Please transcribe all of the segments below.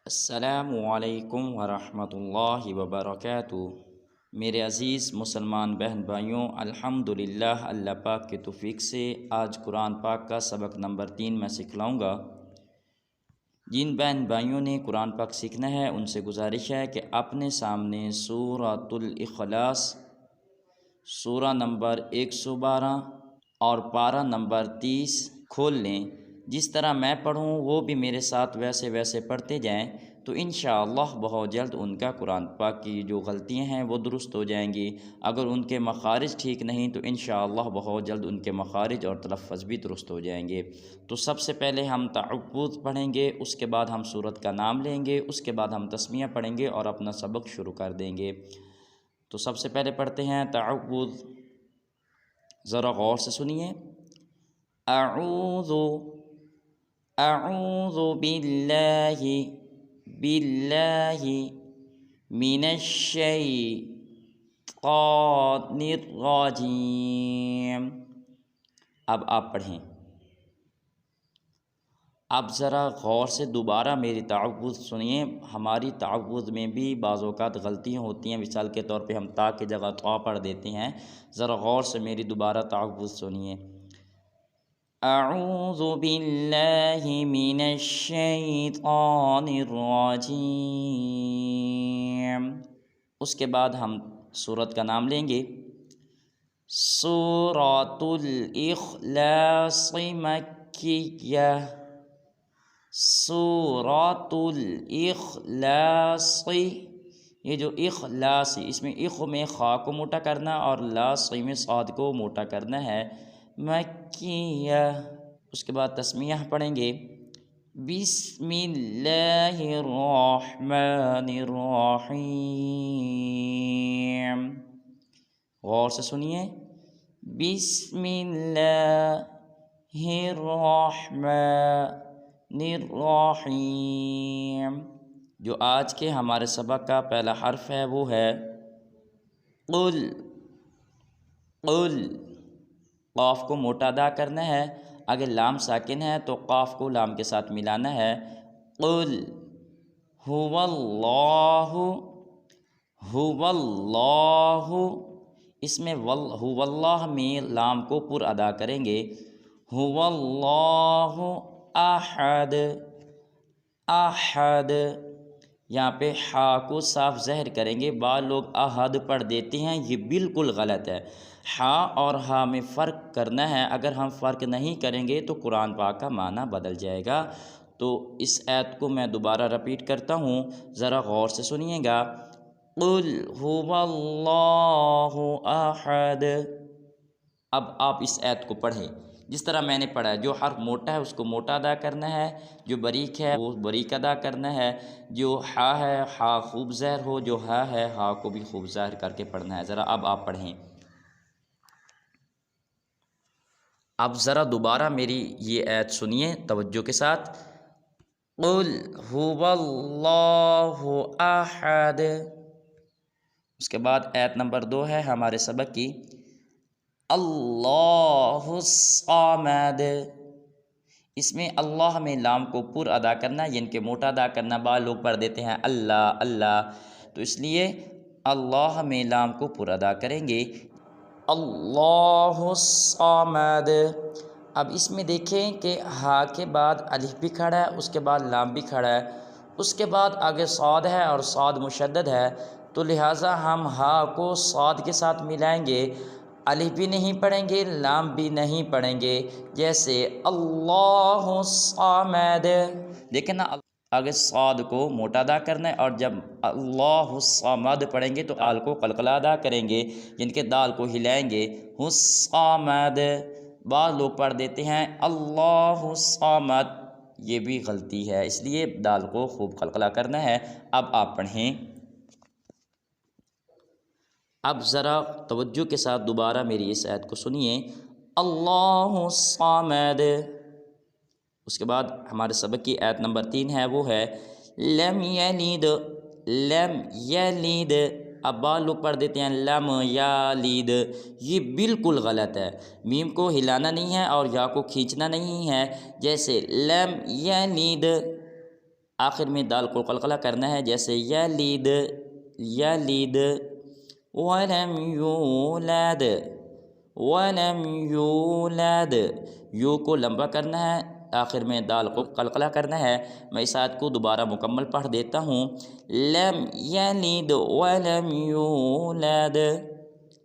السلام علیکم ورحمۃ اللہ وبرکاتہ۔ میرے عزیز مسلمان بہن بھائیوں، الحمدللہ اللہ پاک کے توفیق سے آج قرآن پاک کا سبق نمبر 3 میں سکھلاؤں گا۔ جن بہن بھائیوں نے قرآن پاک سیکھنا ہے ان سے گزارش ہے کہ اپنے سامنے سورۃ الاخلاص سورہ نمبر 112 اور پارہ نمبر 30 کھول لیں۔ جس طرح میں پڑھوں وہ بھی میرے ساتھ ویسے پڑھتے جائیں تو انشاءاللہ بہت جلد ان کا قرآن پاک کی جو غلطیاں ہیں وہ درست ہو جائیں گی۔ اگر ان کے مخارج ٹھیک نہیں تو انشاءاللہ بہت جلد ان کے مخارج اور تلفظ بھی درست ہو جائیں گے۔ تو سب سے پہلے ہم تعوذ پڑھیں گے، اس کے بعد ہم سورت کا نام لیں گے، اس کے بعد ہم تسمیہ پڑھیں گے اور اپنا سبق شروع کر دیں گے۔ تو سب سے پہلے پڑھتے ہیں تعوذ، ذرا غور سے سنیے۔ اعوذ باللہ من الشیطان الرجیم۔ اب آپ پڑھیں۔ اب ذرا غور سے دوبارہ میری تعوذ سنیے۔ ہماری تعوذ میں بھی بعض اوقات غلطیاں ہوتی ہیں، مثال کے طور پہ ہم تا کی جگہ طا پڑھ دیتے ہیں۔ ذرا غور سے میری دوبارہ تعوذ سنیے۔ اعوذ باللہ من الشیطان الرجیم۔ اس کے بعد ہم سورت کا نام لیں گے۔ سورۃ الاخلاص مکیہ۔ سورۃ الاخلاص، یہ جو اخلاص اس میں اخ میں خا کو موٹا کرنا اور لاص میں صاد کو موٹا کرنا ہے، مکیہ۔ اس کے بعد تسمیہ پڑھیں گے۔ بسم اللہ الرحمن الرحیم۔ غور سے سنیے۔ بسم اللہ الرحمن الرحیم۔ جو آج کے ہمارے سبق کا پہلا حرف ہے وہ ہے قل۔ قل، قاف کو موٹا ادا کرنا ہے۔ اگر لام ساکن ہے تو قاف کو لام کے ساتھ ملانا ہے۔ قل هو اللہ، هو اللہ، اس میں هو اللہ میں لام کو پر ادا کریں گے۔ هو اللہ احد، احد، یہاں پہ ہا کو صاف ظاہر کریں گے۔ بعض لوگ احد پڑھ دیتے ہیں، یہ بالکل غلط ہے۔ ہا اور ہا میں فرق کرنا ہے۔ اگر ہم فرق نہیں کریں گے تو قرآن پاک کا معنی بدل جائے گا۔ تو اس آیت کو میں دوبارہ رپیٹ کرتا ہوں، ذرا غور سے سنیے گا۔ قل هو اللہ احد۔ اب آپ اس آیت کو پڑھیں جس طرح میں نے پڑھا ہے۔ جو حرف موٹا ہے اس کو موٹا ادا کرنا ہے، جو باریک ہے وہ باریک ادا کرنا ہے۔ جو ہا ہے ہا خوب ظاہر ہو، جو ہا ہے ہا کو بھی خوب ظاہر کر کے پڑھنا ہے۔ ذرا اب آپ پڑھیں۔ اب ذرا دوبارہ میری یہ آیت سنیے توجہ کے ساتھ۔ قل هو اللہ احد۔ اس کے بعد آیت نمبر 2 ہے ہمارے سبق کی، اللہ الصمد۔ اس میں اللہ میں لام کو پر ادا کرنا، یعنی کہ موٹا ادا کرنا۔ بعض لوگ پڑھ دیتے ہیں اللہ اللہ، تو اس لیے اللہ میں لام کو پر ادا کریں گے۔ اللہ الصمد۔ اب اس میں دیکھیں کہ ہا کے بعد الف بھی کھڑا ہے، اس کے بعد لام بھی کھڑا ہے، اس کے بعد آگے صاد ہے اور صاد مشدد ہے، تو لہٰذا ہم ہا کو صاد کے ساتھ ملائیں گے۔ الف بھی نہیں پڑھیں گے، لام بھی نہیں پڑھیں گے، جیسے اللہ الصمد۔ دیکھیں نا، آگے صاد کو موٹا ادا کرنا ہے، اور جب اللہ الصمد پڑھیں گے تو آل کو قلقلہ ادا کریں گے، جن کے دال کو ہلائیں گے، الصمد۔ بعض لوگ پڑھ دیتے ہیں اللہ الصمد، یہ بھی غلطی ہے، اس لیے دال کو خوب قلقلہ کرنا ہے۔ اب آپ پڑھیں۔ اب ذرا توجہ کے ساتھ دوبارہ میری اس آیت کو سنیے۔ اللہ الصمد۔ اس کے بعد ہمارے سبق کی آیت نمبر 3 ہے، وہ ہے لم یلد، لم یلد۔ اب بعض لوگ پڑھ دیتے ہیں لم یلد، یہ بالکل غلط ہے۔ میم کو ہلانا نہیں ہے اور یا کو کھینچنا نہیں ہے، جیسے لم یلد، آخر میں دال کو قلقلہ کرنا ہے، جیسے یلد یلد، ولم یولد ولم یولد، یو کو لمبا کرنا ہے، آخر میں دال کو قلقلہ کرنا ہے۔ میں اس آیت کو دوبارہ مکمل پڑھ دیتا ہوں، لم یلد ولم یولد۔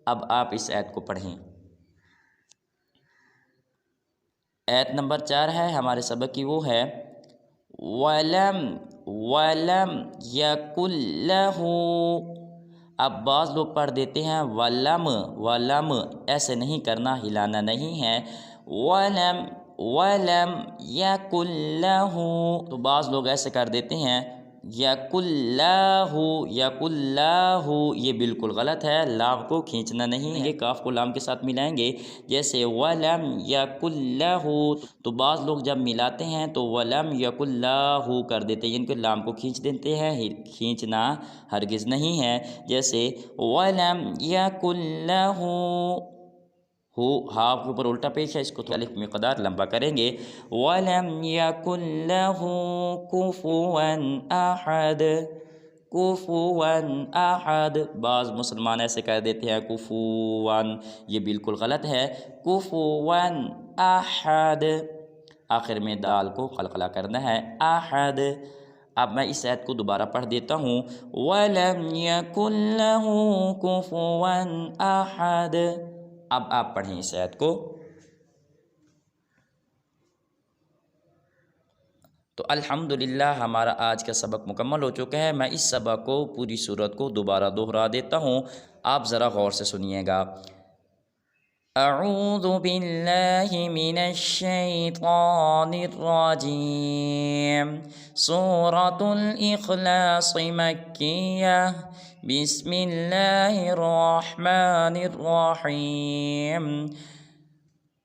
اب آپ اس آیت کو پڑھیں۔ آیت نمبر 4 ہے ہمارے سبق کی، وہ ہے وَلَمْ يَكُنْ لَهُ۔ اب بعض لوگ پڑھ دیتے ہیں وَلَمْ، ایسے نہیں کرنا، ہلانا نہیں ہے، وَلَمْ يَكُنْ لَهُ، تو بعض لوگ ایسے کر دیتے ہیں یَكُنْ لَهُ، یہ بالکل غلط ہے، لام کو کھینچنا نہیں ہے، کاف کو لام کے ساتھ ملائیں گے، جیسے وَلَمْ يَكُنْ لَهُ، تو بعض لوگ جب ملاتے ہیں تو وَلَمْ يَكُنْ لَهُ کر دیتے ہیں، ان کے لام کو کھینچ دیتے ہیں، کھینچنا ہرگز نہیں ہے، جیسے وَلَمْ يَكُنْ لَهُ، ہو ہاں کے اوپر الٹا پیش ہے، اس کو الف مقدار لمبا کریں گے، وَلَمْ يَكُنْ لَهُ كُفُوًا أَحَدٌ، كُفُوًا أَحَدٌ، بعض مسلمان ایسے کہہ دیتے ہیں کفوان، یہ بالکل غلط ہے، كُفُوًا أَحَدٌ، آخر میں دال کو قلقلہ کرنا ہے، أحد۔ اب میں اس آیت کو دوبارہ پڑھ دیتا ہوں، وَلَمْ يَكُنْ لَهُ كُفُوًا أَحَدٌ۔ اب آپ پڑھیں اس آیت کو۔ تو الحمدللہ ہمارا آج کا سبق مکمل ہو چکا ہے۔ میں اس سبق کو پوری صورت کو دوبارہ دہرا دیتا ہوں، آپ ذرا غور سے سنیے گا۔ اعوذ باللہ من الشیطان الرجیم، سورۃ الاخلاص مکیہ، بسم اللہ الرحمن الرحیم،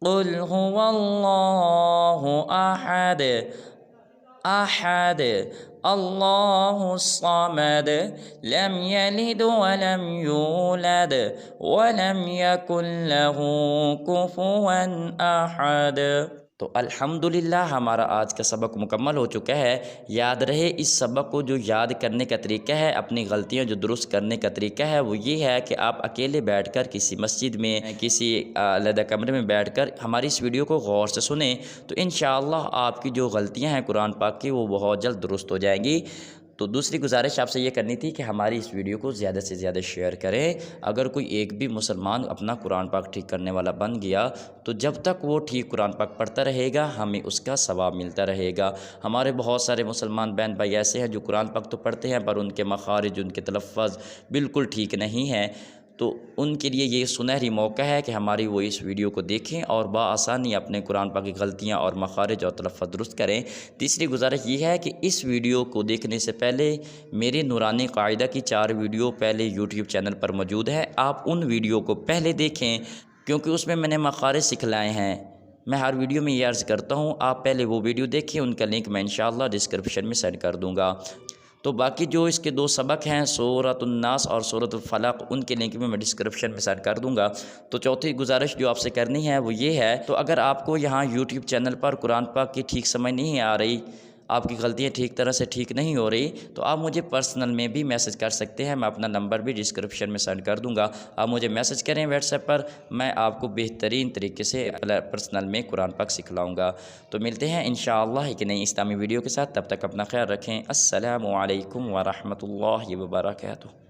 قل هو اللہ احد، احد، اللہ الصمد، لم یلد ولم یولد ولم یکن له کفوا احد۔ تو الحمدللہ ہمارا آج کا سبق مکمل ہو چکا ہے۔ یاد رہے اس سبق کو جو یاد کرنے کا طریقہ ہے، اپنی غلطیاں جو درست کرنے کا طریقہ ہے، وہ یہ ہے کہ آپ اکیلے بیٹھ کر کسی مسجد میں، کسی علیحدہ کمرے میں بیٹھ کر ہماری اس ویڈیو کو غور سے سنیں، تو انشاءاللہ آپ کی جو غلطیاں ہیں قرآن پاک کی، وہ بہت جلد درست ہو جائیں گی۔ تو دوسری گزارش آپ سے یہ کرنی تھی کہ ہماری اس ویڈیو کو زیادہ سے زیادہ شیئر کریں۔ اگر کوئی ایک بھی مسلمان اپنا قرآن پاک ٹھیک کرنے والا بن گیا، تو جب تک وہ ٹھیک قرآن پاک پڑھتا رہے گا، ہمیں اس کا ثواب ملتا رہے گا۔ ہمارے بہت سارے مسلمان بہن بھائی ایسے ہیں جو قرآن پاک تو پڑھتے ہیں، پر ان کے مخارج، ان کے تلفظ بالکل ٹھیک نہیں ہیں، تو ان کے لیے یہ سنہری موقع ہے کہ ہماری وہ اس ویڈیو کو دیکھیں اور بآسانی اپنے قرآن پاک کی غلطیاں اور مخارج اور تلفظ درست کریں۔ تیسری گزارش یہ ہے کہ اس ویڈیو کو دیکھنے سے پہلے میرے نورانی قاعدہ کی 4 ویڈیو پہلے یوٹیوب چینل پر موجود ہے، آپ ان ویڈیو کو پہلے دیکھیں، کیونکہ اس میں نے مخارج سکھلائے ہیں۔ میں ہر ویڈیو میں یہ عرض کرتا ہوں، آپ پہلے وہ ویڈیو دیکھیں، ان کا لنک میں انشاءاللہ ڈسکرپشن میں سینڈ کر دوں گا۔ تو باقی جو اس کے 2 سبق ہیں، سورۃ الناس اور سورۃ الفلق، ان کے لنک میں ڈسکرپشن میں سینڈ کر دوں گا۔ تو چوتھی گزارش جو آپ سے کرنی ہے وہ یہ ہے، تو اگر آپ کو یہاں یوٹیوب چینل پر قرآن پاک کی ٹھیک سمجھ نہیں آ رہی، آپ کی غلطیاں ٹھیک طرح سے ٹھیک نہیں ہو رہی، تو آپ مجھے پرسنل میں بھی میسج کر سکتے ہیں، میں اپنا نمبر بھی ڈسکرپشن میں سینڈ کر دوں گا۔ آپ مجھے میسج کریں واٹس ایپ پر، میں آپ کو بہترین طریقے سے پرسنل میں قرآن پاک سکھلاؤں گا۔ تو ملتے ہیں انشاءاللہ ایک نئی اسلامی ویڈیو کے ساتھ، تب تک اپنا خیال رکھیں۔ السلام علیکم ورحمۃ اللہ وبرکاتہ۔